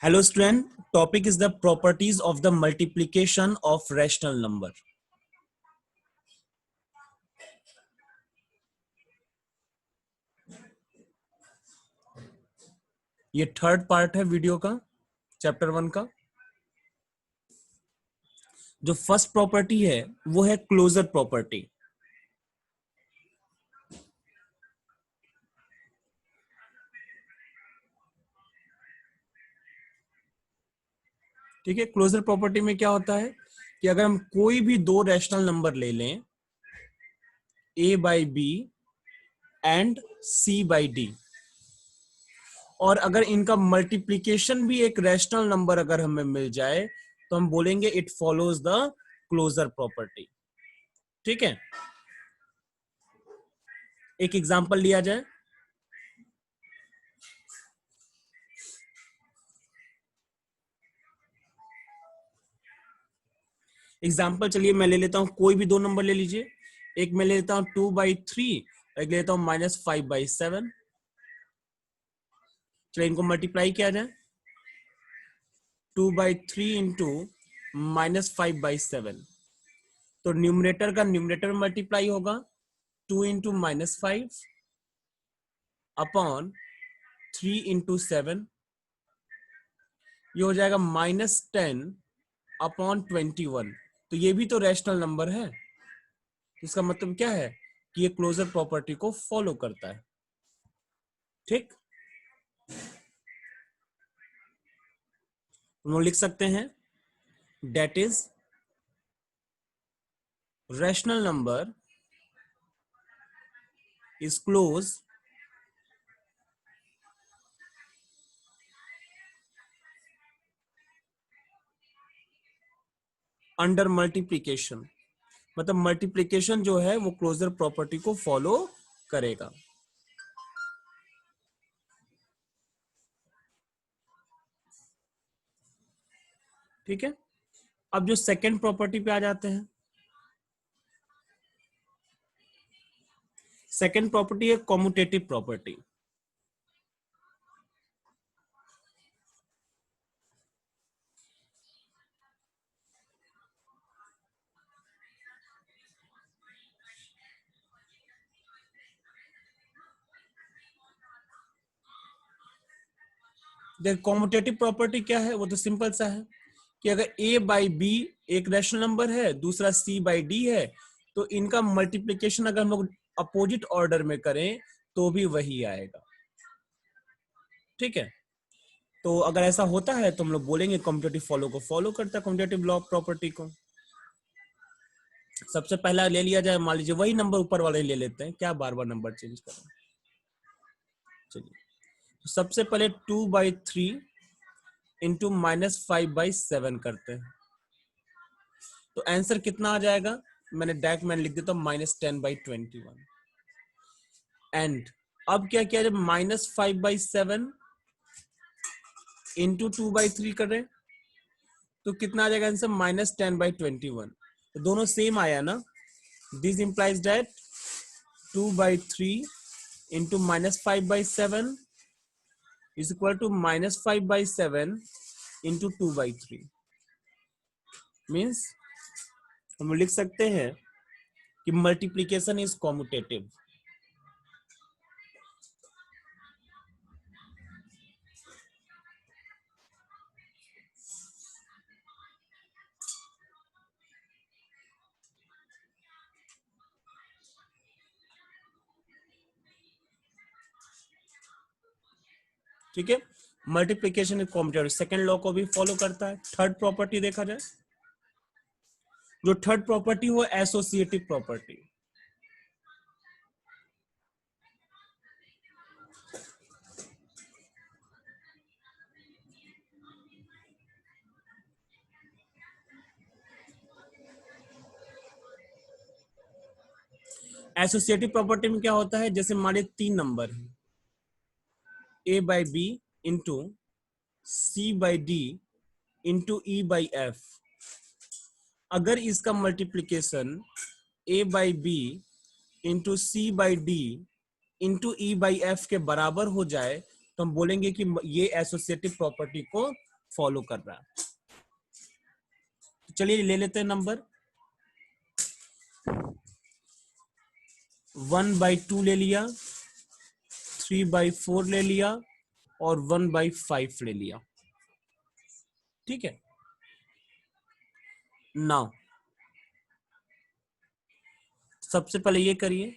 Hello student, topic is the properties of the multiplication of rational number. ये third part है video का, chapter 1 का। जो first property है वो है क्लोजर प्रॉपर्टी। ठीक है, क्लोजर प्रॉपर्टी में क्या होता है कि अगर हम कोई भी दो रैशनल नंबर ले लें a by B and c by D, और अगर इनका मल्टीप्लीकेशन भी एक रैशनल नंबर अगर हमें मिल जाए तो हम बोलेंगे it follows the closure property. ठीक है, एक एग्जांपल लिया जाए। एग्जाम्पल चलिए मैं ले लेता हूं, कोई भी दो नंबर ले लीजिए। एक मैं ले लेता हूं 2/3, एक ले लेता हूं -5/7। चलिए इनको मल्टीप्लाई किया जाए। 2/3 इंटू -5/7, तो न्यूमरेटर का न्यूमरेटर में मल्टीप्लाई होगा 2 इंटू -5 अपॉन 3 इंटू 7, ये हो जाएगा -10 अपॉन 21। तो ये भी तो रैशनल नंबर है, इसका मतलब क्या है कि ये क्लोजर प्रॉपर्टी को फॉलो करता है। ठीक, हम लोग लिख सकते हैं that is rational number is closed under multiplication। मतलब मल्टीप्लीकेशन जो है वो क्लोजर प्रॉपर्टी को फॉलो करेगा। ठीक है, अब जो सेकंड प्रॉपर्टी पे आ जाते हैं। सेकंड प्रॉपर्टी है कॉम्यूटेटिव प्रॉपर्टी। देखिए कॉम्यूटेटिव प्रॉपर्टी क्या है, वो तो सिंपल सा है कि अगर a बाई बी एक रैशनल नंबर है, दूसरा c बाई डी है, तो इनका मल्टीप्लीकेशन अगर हम लोग अपोजिट ऑर्डर में करें तो भी वही आएगा। ठीक है, तो अगर ऐसा होता है तो हम लोग बोलेंगे कॉम्यूटेटिव फॉलो को फॉलो करता है, कॉम्यूटेटिव लॉ प्रॉपर्टी को। सबसे पहला ले लिया जाए, मान लीजिए वही नंबर ऊपर वाले ले लेते हैं, क्या बार बार नंबर चेंज करें। चलिए, तो सबसे पहले 2/3 इंटू -5/7 करते हैं, तो आंसर कितना आ जाएगा। मैंने डायरेक्ट मैंने लिख देता हूं -10/21। एंड अब क्या किया जब -5/7 इंटू 2/3 करें तो कितना आ जाएगा आंसर -10/21। तो दोनों सेम आया ना। This implies that 2/3 into -5/7 is equal to -5/7 into 2/3। Means हम लिख सकते हैं कि मल्टीप्लीकेशन इज कॉम्यूटेटिव। ठीक है, multiplication is commutative, second law को भी फॉलो करता है। थर्ड प्रॉपर्टी देखा जाए, जो थर्ड प्रॉपर्टी वो एसोसिएटिव प्रॉपर्टी। एसोसिएटिव प्रॉपर्टी में क्या होता है, जैसे मान लीजिए 3 नंबर है, a by B into C by D into E by F. अगर इसका multiplication a by B into C by D into E by F के बराबर हो जाए तो हम बोलेंगे कि ये एसोसिएटिव प्रॉपर्टी को फॉलो कर रहा है। तो चलिए ले लेते हैं नंबर। 1/2 ले लिया, 3/4 ले लिया और 1/5 ले लिया। ठीक है, नाउ सबसे पहले ये करिए,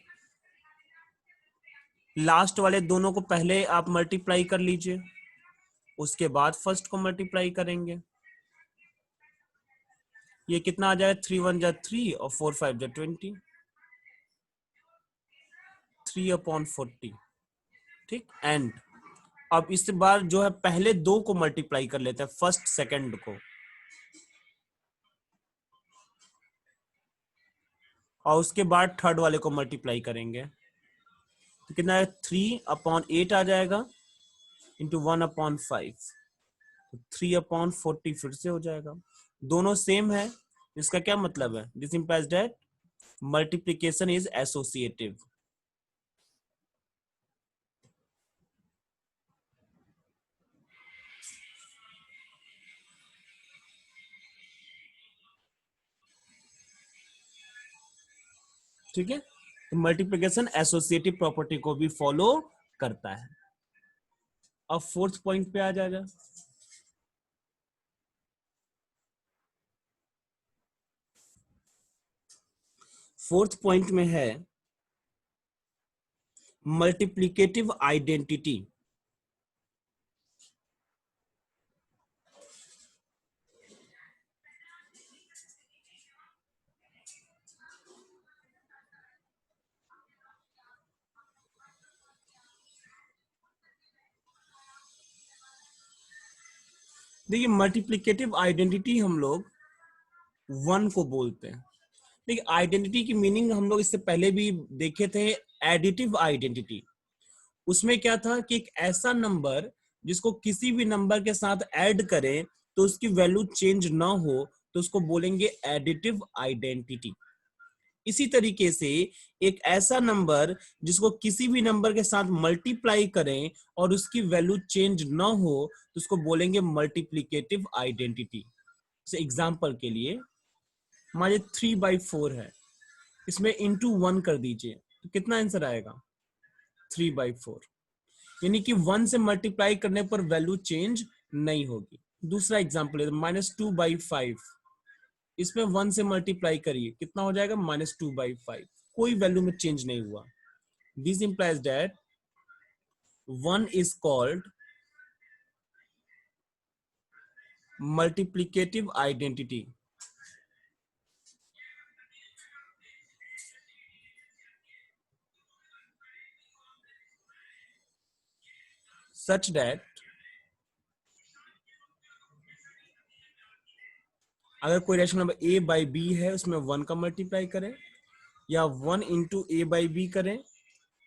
लास्ट वाले दोनों को पहले आप मल्टीप्लाई कर लीजिए, उसके बाद फर्स्ट को मल्टीप्लाई करेंगे। ये कितना आ जाएगा, 3 1 जा 3 और 4 5 जा 20, 3/40। ठीक, एंड अब इस बार जो है पहले दो को मल्टीप्लाई कर लेते हैं, फर्स्ट सेकंड को, और उसके बाद थर्ड वाले को मल्टीप्लाई करेंगे। तो कितना है, 3/8 आ जाएगा इंटू 1/5, तो 3/40 फिर से हो जाएगा। दोनों सेम है, इसका क्या मतलब है, this implies that multiplication is associative. ठीक है, तो मल्टीप्लिकेशन एसोसिएटिव प्रॉपर्टी को भी फॉलो करता है। अब फोर्थ पॉइंट पे आ जाएगा। फोर्थ पॉइंट में है मल्टीप्लिकेटिव आइडेंटिटी। देखिए, मल्टीप्लिकेटिव आइडेंटिटी हम लोग वन को बोलते हैं। देखिए, आइडेंटिटी की मीनिंग हम लोग इससे पहले भी देखे थे, एडिटिव आइडेंटिटी। उसमें क्या था कि एक ऐसा नंबर जिसको किसी भी नंबर के साथ ऐड करें तो उसकी वैल्यू चेंज ना हो, तो उसको बोलेंगे एडिटिव आइडेंटिटी। इसी तरीके से एक ऐसा नंबर जिसको किसी भी नंबर के साथ मल्टीप्लाई करें और उसकी वैल्यू चेंज ना हो, तो उसको बोलेंगे मल्टीप्लिकेटिव आइडेंटिटी। एग्जाम्पल के लिए मान 3/4 है, इसमें इंटू 1 कर दीजिए, तो कितना आंसर आएगा, 3/4। यानी कि 1 से मल्टीप्लाई करने पर वैल्यू चेंज नहीं होगी। दूसरा एग्जाम्पल है -2/5, इसमें 1 से मल्टीप्लाई करिए, कितना हो जाएगा, -2/5। कोई वैल्यू में चेंज नहीं हुआ। This implies that 1 is called multiplicative identity. Such that अगर कोई रेशनल नंबर a/b है, उसमें 1 का मल्टीप्लाई करें या 1 इंटू a/b करें,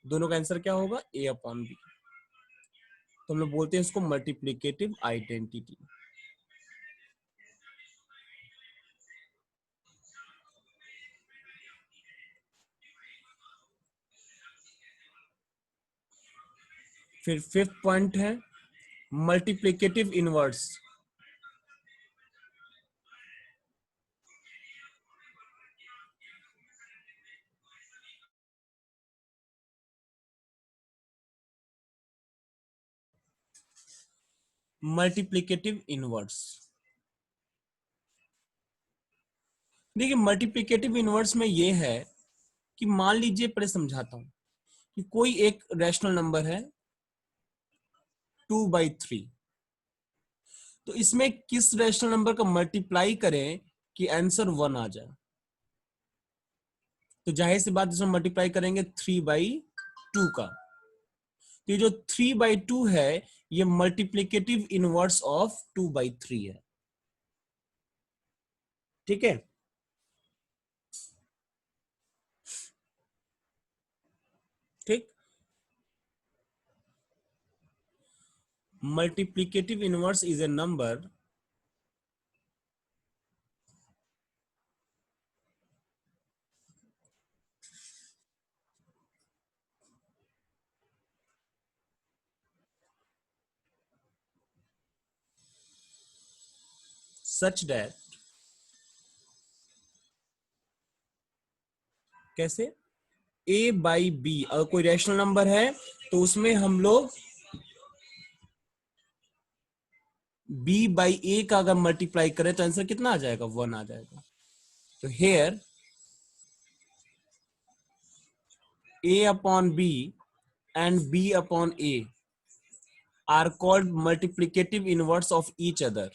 दोनों का आंसर क्या होगा, a/b। तो हम लोग बोलते हैं इसको मल्टीप्लिकेटिव आइडेंटिटी। फिर फिफ्थ पॉइंट है मल्टीप्लिकेटिव इनवर्स। मल्टीप्लिकेटिव इनवर्स, देखिए मल्टीप्लिकेटिव इनवर्स में ये है कि मान लीजिए, पहले समझाता हूं कि कोई एक रैशनल नंबर है 2/3, तो इसमें किस रैशनल नंबर का मल्टीप्लाई करें कि आंसर 1 आ जाए, तो जाहिर सी बात इसमें मल्टीप्लाई करेंगे 3/2 का। तो ये जो 3/2 है, ये मल्टीप्लिकेटिव इनवर्स ऑफ 2/3 है। ठीक है, ठीक, multiplicative inverse is a number such that, कैसे, a बाई b अगर कोई रैशनल नंबर है तो उसमें हम लोग b बाई a का अगर मल्टीप्लाई करें तो आंसर कितना आ जाएगा, 1 आ जाएगा। तो here a upon b and b upon a are called multiplicative inverse of each other.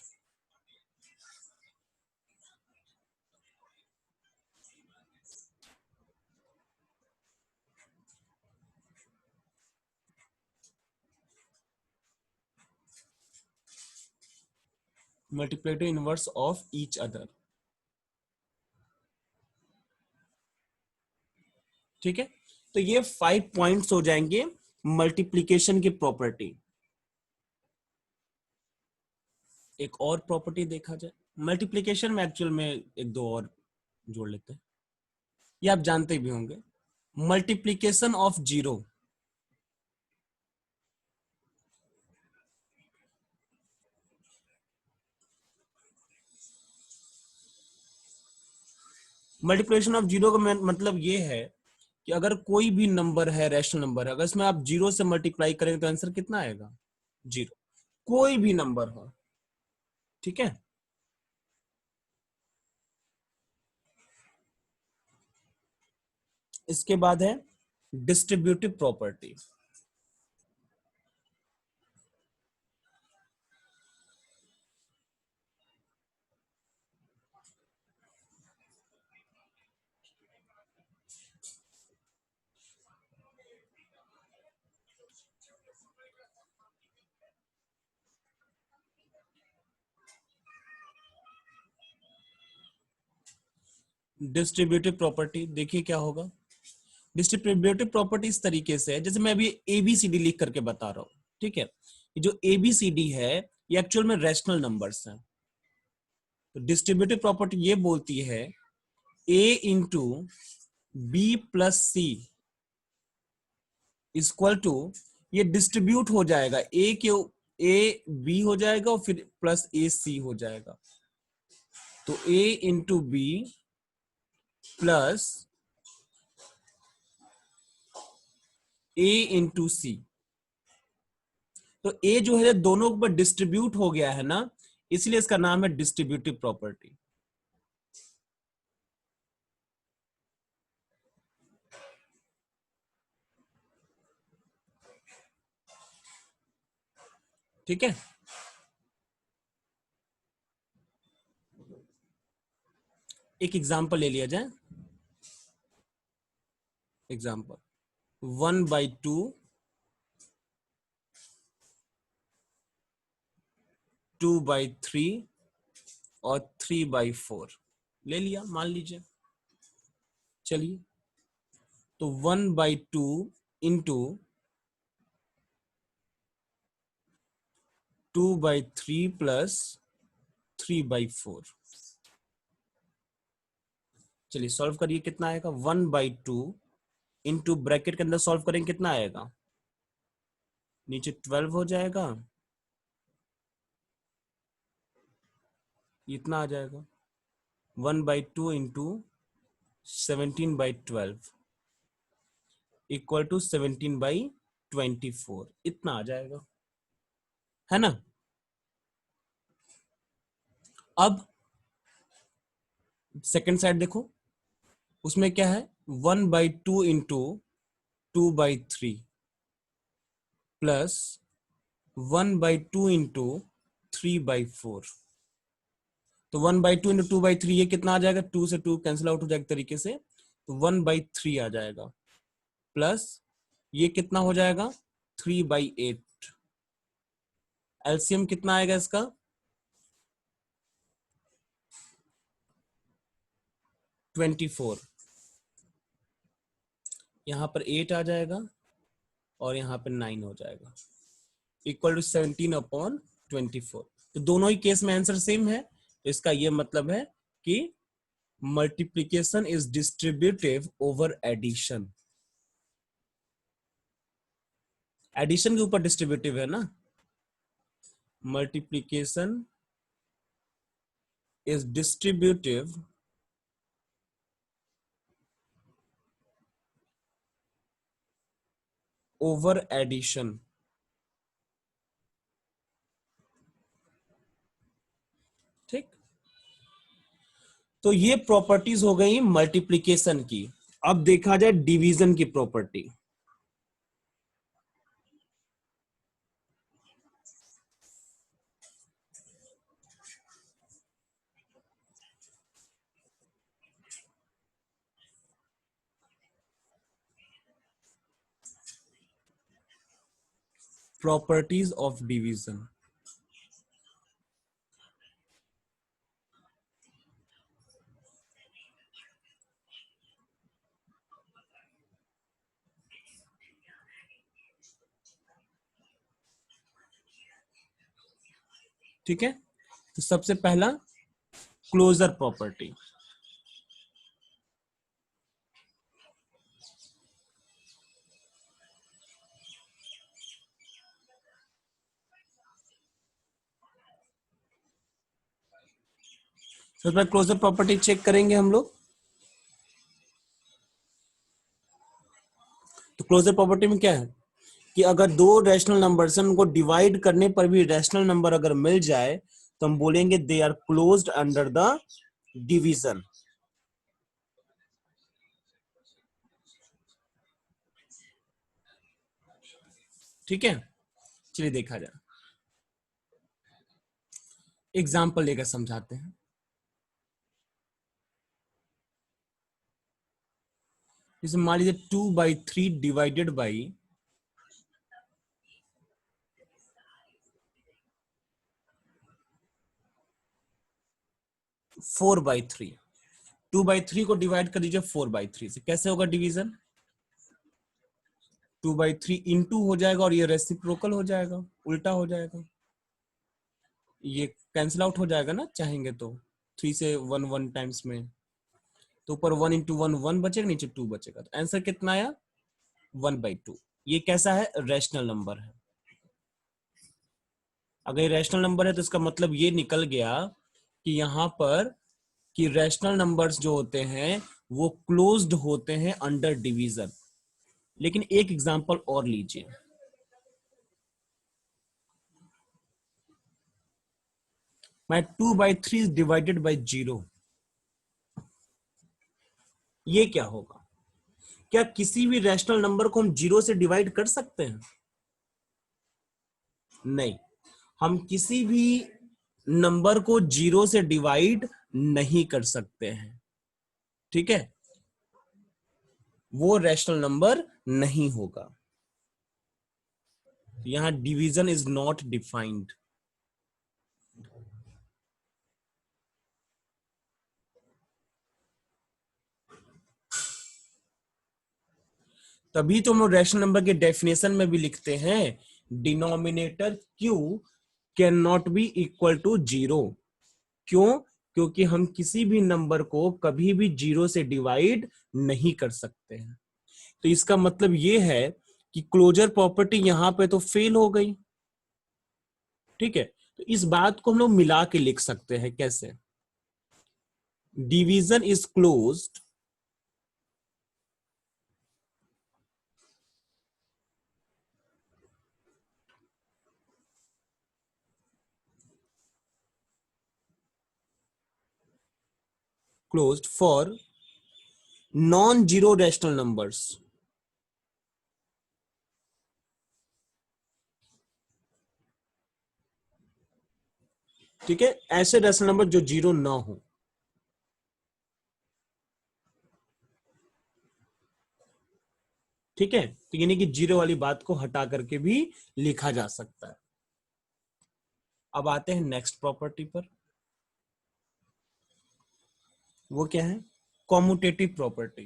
Multiplicative inverse of each other. ठीक है, तो ये 5 पॉइंट्स हो जाएंगे मल्टीप्लीकेशन की प्रॉपर्टी। एक और प्रॉपर्टी देखा जाए मल्टीप्लीकेशन में, एक्चुअल में एक दो और जोड़ लेते हैं, ये आप जानते भी होंगे। Multiplication of zero, multiplication of zero का मतलब ये है कि अगर कोई भी नंबर है, रैशनल नंबर है, अगर इसमें आप जीरो से मल्टीप्लाई करेंगे तो आंसर कितना आएगा, जीरो, कोई भी नंबर हो। ठीक है, इसके बाद है डिस्ट्रीब्यूटिव प्रॉपर्टी। डिस्ट्रीब्यूटिव प्रॉपर्टी देखिए क्या होगा। डिस्ट्रीब्यूटिव प्रॉपर्टी इस तरीके से है, जैसे मैं अभी एबीसीडी लिख करके बता रहा हूं। ठीक है, ये जो एबीसीडी है ये एक्चुअल में रैशनल नंबर्स हैं। तो डिस्ट्रीब्यूटिव प्रॉपर्टी ये बोलती है A into B plus C equal to, ये डिस्ट्रीब्यूट हो जाएगा, ए के ए बी हो जाएगा और फिर प्लस ए सी हो जाएगा। तो ए इंटू बी प्लस ए इंटू सी। तो ए जो है दोनों के ऊपर डिस्ट्रीब्यूट हो गया है ना, इसलिए इसका नाम है डिस्ट्रीब्यूटिव प्रॉपर्टी। ठीक है, एक एग्जांपल ले लिया जाए। एग्जांपल 1/2, 2/3 और 3/4 ले लिया, मान लीजिए। चलिए, तो 1/2 इंटू 2/3 प्लस 3/4। चलिए सॉल्व करिए, कितना आएगा, 1/2 इंटू ब्रैकेट के अंदर सॉल्व करेंगे कितना आएगा, नीचे 12 हो जाएगा, इतना आ जाएगा 1/2 इंटू 17/12 इक्वल टू 17/24, इतना आ जाएगा, है ना। अब सेकंड साइड देखो, उसमें क्या है, 1/2 इंटू 2/3 प्लस 1/2 इंटू 3/4। तो 1/2 इंटू 2/3 ये कितना आ जाएगा, 2 से 2 कैंसिल आउट हो जाएगा तरीके से, तो 1/3 आ जाएगा, प्लस ये कितना हो जाएगा 3/8। एलसीएम कितना आएगा इसका, 24। यहां पर 8 आ जाएगा और यहां पर 9 हो जाएगा, इक्वल टू 17/24। तो दोनों ही केस में आंसर सेम है। तो इसका ये मतलब है कि multiplication is distributive over addition. Addition के ऊपर डिस्ट्रीब्यूटिव है ना, multiplication is distributive over addition. ठीक, तो ये प्रॉपर्टीज हो गई मल्टीप्लीकेशन की। अब देखा जाए डिवीजन की प्रॉपर्टी। Properties of division. ठीक है, तो सबसे पहला क्लोजर प्रॉपर्टी। सबसे पहले क्लोजर प्रॉपर्टी चेक करेंगे हम लोग। तो क्लोजर प्रॉपर्टी में क्या है कि अगर दो रैशनल नंबर से उनको डिवाइड करने पर भी रैशनल नंबर अगर मिल जाए तो हम बोलेंगे they are closed under the division. ठीक है, चलिए देखा जाए, एग्जाम्पल लेकर समझाते हैं। जैसे मान लीजिए 2/3 डिवाइडेड बाई 4/3। 2/3 को डिवाइड कर दीजिए 4/3 से, कैसे होगा डिवीजन? 2/3 इंटू हो जाएगा और ये रेसिप्रोकल हो जाएगा, उल्टा हो जाएगा, ये कैंसिल आउट हो जाएगा ना चाहेंगे तो। 3 से 1 1 टाइम्स में, तो ऊपर 1 इंटू 1 1 बचेगा, नीचे 2 बचेगा, तो आंसर कितना आया? 1/2। ये कैसा है? रैशनल नंबर है। अगर ये रैशनल नंबर है तो इसका मतलब ये निकल गया कि यहां पर कि रैशनल नंबर्स जो होते हैं वो क्लोज्ड होते हैं अंडर डिवीजन। लेकिन एक एग्जांपल और लीजिए। मैं 2/3 डिवाइडेड बाई 0, ये क्या होगा? क्या किसी भी रैशनल नंबर को हम 0 से डिवाइड कर सकते हैं? नहीं, हम किसी भी नंबर को 0 से डिवाइड नहीं कर सकते हैं। ठीक है, वो रैशनल नंबर नहीं होगा। यहां डिवीजन इज नॉट डिफाइंड। तभी तो हम लोग रैशनल नंबर के डेफिनेशन में भी लिखते हैं denominator q can not be equal to 0। क्यों? क्योंकि हम किसी भी नंबर को कभी भी 0 से डिवाइड नहीं कर सकते हैं। तो इसका मतलब ये है कि क्लोजर प्रॉपर्टी यहां पे तो फेल हो गई। ठीक है, तो इस बात को हम लोग मिला के लिख सकते हैं। कैसे? Division is closed for non zero rational numbers. ठीक है, ऐसे रैशनल नंबर जो 0 ना हो। ठीक है, तो यानी कि 0 वाली बात को हटा करके भी लिखा जा सकता है। अब आते हैं नेक्स्ट प्रॉपर्टी पर। वो क्या है? Commutative property.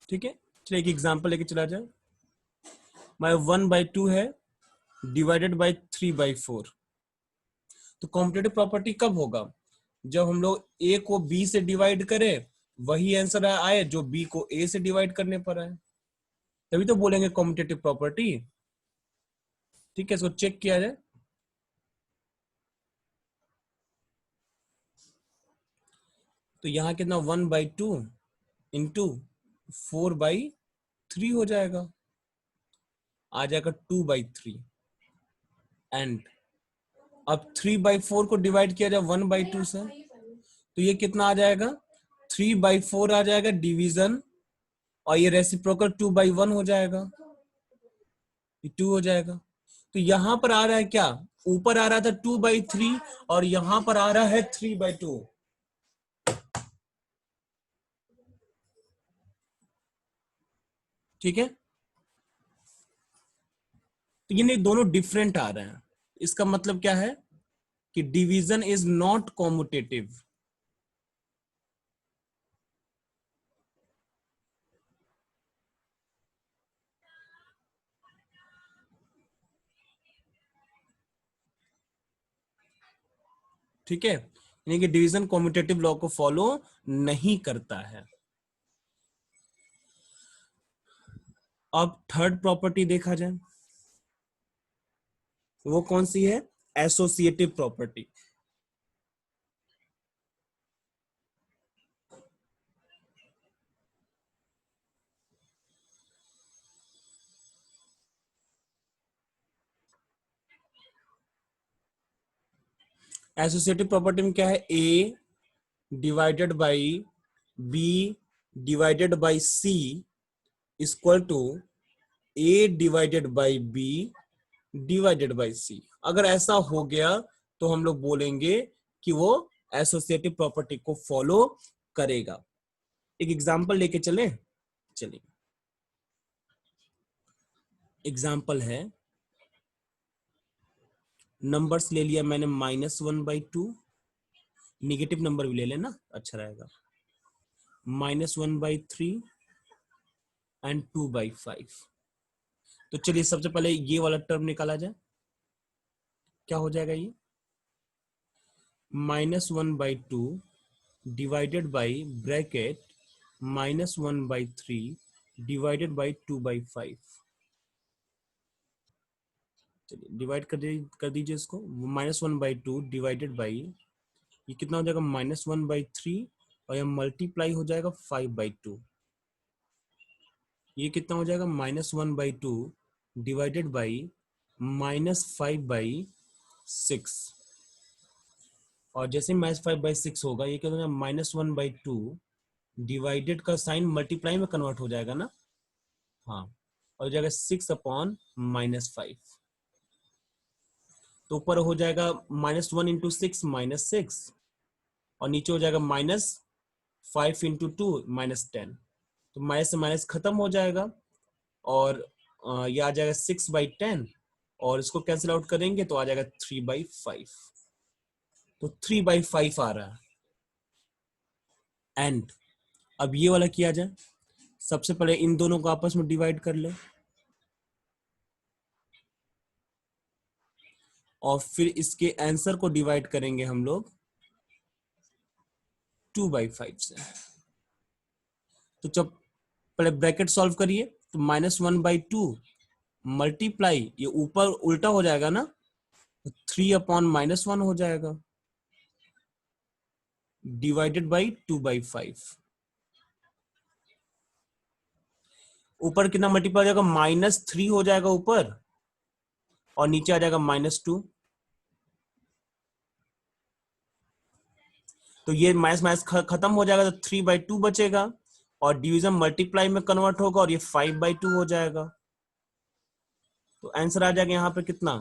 ठीक है, चलिए एक एग्जांपल लेके चला जाए। माय 1/2 है डिवाइडेड बाय 3/4। तो कॉम्पिटेटिव प्रॉपर्टी कब होगा? जब हम लोग ए को बी से डिवाइड करें, वही आंसर आए जो बी को ए से डिवाइड करने पर आए, तभी तो बोलेंगे कॉम्पिटेटिव प्रॉपर्टी। ठीक है, इसको चेक किया जाए। तो यहाँ कितना 1/2 इंटू 4/3 हो जाएगा, आ जाएगा 2/3। एंड अब 3/4 को डिवाइड किया जाए 1/2 से, तो ये कितना आ जाएगा? 3/4 आ जाएगा डिवीजन, और ये रेसिप्रोकल 2/1 हो जाएगा, ये 2 हो जाएगा। तो यहां पर आ रहा है क्या? ऊपर आ रहा था 2/3 और यहां पर आ रहा है 3/2। ठीक है, तो ये दोनों डिफरेंट आ रहे हैं। इसका मतलब क्या है कि डिवीजन इज नॉट कॉम्यूटेटिव। ठीक है, यानी कि डिवीजन कॉम्यूटेटिव लॉ को फॉलो नहीं करता है। अब थर्ड प्रॉपर्टी देखा जाए, वो कौन सी है? Associative property. एसोसिएटिव प्रॉपर्टी में क्या है? A divided by B divided by C equal to A divided by B divided by C. अगर ऐसा हो गया तो हम लोग बोलेंगे कि वो एसोसिएटिव प्रॉपर्टी को फॉलो करेगा। एक एग्जांपल लेके चले, चलिए एग्जांपल है, नंबर्स ले लिया मैंने -1/2, निगेटिव नंबर भी ले लेना अच्छा रहेगा, -1/3 एंड 2/5। तो चलिए सबसे पहले ये वाला टर्म निकाला जाए। क्या हो जाएगा ये? -1/2 divided by bracket -1/3 divided by 2/5। चलिए डिवाइड कर दीजिए इसको। -1/2 डिवाइडेड बाई, ये कितना हो जाएगा? -1/3, और ये मल्टीप्लाई हो जाएगा 5/2। ये कितना हो जाएगा? -1/2 डिवाइडेड बाई -5/6। और जैसे -5/6 होगा, ये क्या हो जाएगा? -1/2 डिवाइडेड का साइन मल्टीप्लाई में कन्वर्ट हो जाएगा ना। हाँ, और हो जाएगा 6/-5। तो ऊपर हो जाएगा -1 इंटू 6 -6, और नीचे हो जाएगा -5 इंटू 2 -10। तो माइनस से माइनस खत्म हो जाएगा, और ये आ जाएगा 6/10, और इसको कैंसिल आउट करेंगे तो आ जाएगा 3/5। तो 3/5 आ रहा है। एंड अब ये वाला किया जाए, सबसे पहले इन दोनों को आपस में डिवाइड कर ले, और फिर इसके आंसर को डिवाइड करेंगे हम लोग 2/5 से। तो जब पहले ब्रैकेट सॉल्व करिए, तो -1/2 मल्टीप्लाई, ये ऊपर उल्टा हो जाएगा ना, 3/-1 हो जाएगा, डिवाइडेड बाई 2/5। ऊपर कितना मल्टीप्लाई हो जाएगा? -3 हो जाएगा ऊपर, और नीचे आ जाएगा -2। तो ये माइनस माइनस खत्म हो जाएगा, तो 3/2 बचेगा, और डिवीजन मल्टीप्लाई में कन्वर्ट होगा, और ये 5/2 हो जाएगा। तो आंसर आ जाएगा यहाँ पे कितना?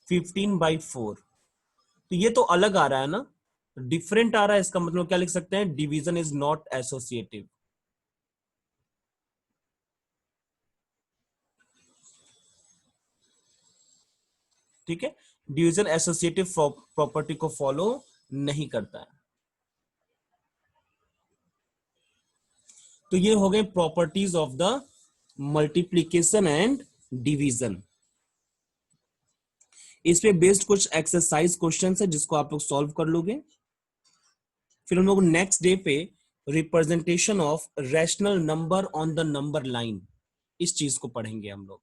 15/4। तो ये तो अलग आ रहा है ना, डिफरेंट आ रहा है। इसका मतलब क्या लिख सकते हैं? Division is not associative. ठीक है, डिवीजन एसोसिएटिव प्रॉपर्टी को फॉलो नहीं करता है। तो ये हो गए properties of the multiplication and division. इस पे बेस्ड कुछ एक्सरसाइज क्वेश्चन है जिसको आप लोग सॉल्व कर लोगे। फिर हम लोग नेक्स्ट डे पे representation of rational number on the number line, इस चीज को पढ़ेंगे हम लोग।